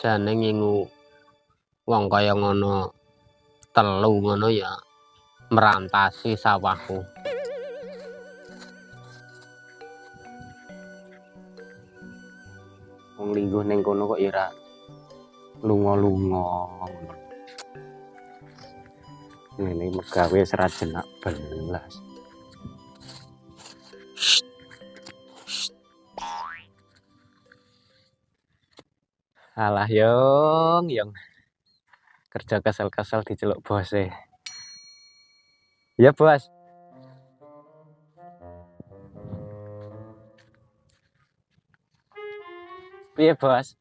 jane ngingu wong kaya ngono telu ngono ya merantasi sawahku. Wong lingguh ning kono kok ya ora lunga-lunga. Ngene megawe serat jenak belas. Alah yong kerja kesel-kesel diceluk bose. Ya bos. Piye bos?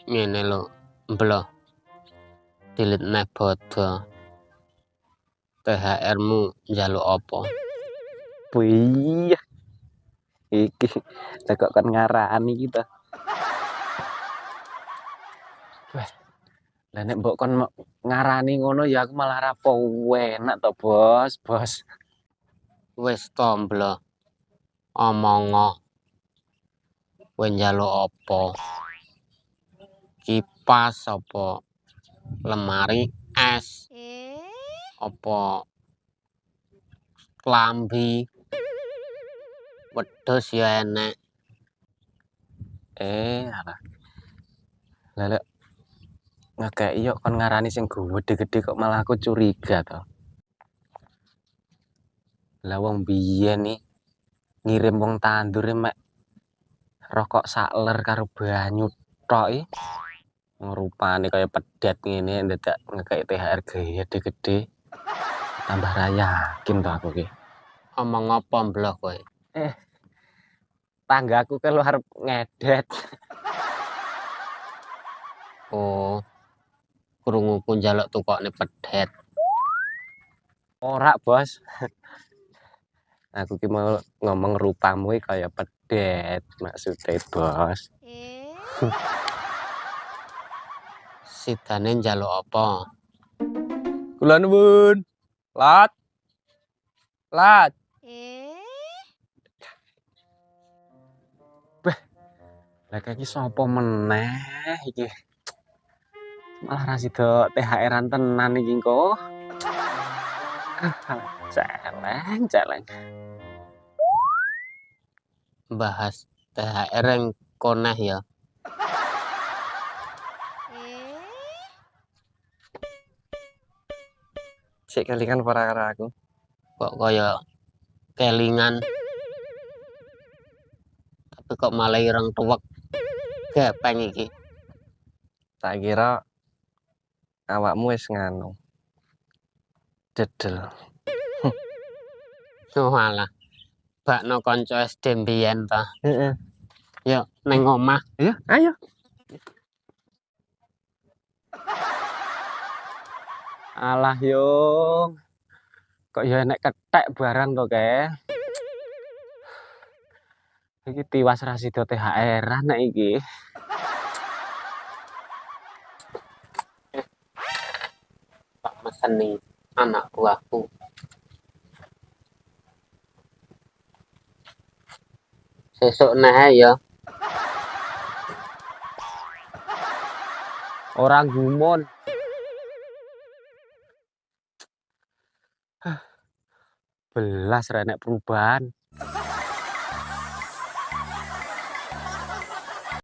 Ngene lho, mbloh. Dilit neh bodo. THR-mu njaluk apa? Iya. Iki kok kan ngarani kita. Wes. Lah nek mbok kon ngarani ngono ya aku malah ra enak to, Bos. Wis to, mbloh. Omongo. Kowe njaluk apa? Kipas apa? Lemari es? Apa klambi? Wedhus ya enek. Alah. Lah lek ngekeki yo kon ngarani sing gede-gede kok malah aku curiga to. Lah wong biyen nih ngirim wong tandure mek rokok sakler karo banyu tok iki. Ngrupane kaya pedet ngene ndadak ngekeki THR gede-gede. Tambah ra yakin to aku ki. Omong apa mbloh kowe? Tanggaku ke lu harap ngedet. Oh. Krunguku njaluk tukokne pedet. Ora, Bos. Aku ki mau ngomong rupamu kaya pedet maksudnya, Bos. Sidane njaluk apa? Kula nuwun. Lat. Lah iki sapa meneh iki? Malah ra sida THR-an tenan iki kok. Celeng. Bahas THR yang koneh ya. Sik kelingan para karo aku. Kok kaya kelingan. Tapi kok malah ireng tuwek. Gepeng iki. Tak kira awakmu wis nganu. Dedel. Walah. Bakno kanca SD mbiyen ta. Heeh. Yo ning omah. Iya, ayo. Alah yung. Kok ya enek kethek barang to, Ke? Iki tiwas ra sida THR-an nek iki. Pak meseni anak buahku. Sesuk neh ya. Orang gumun. Belas ra nek perubahan.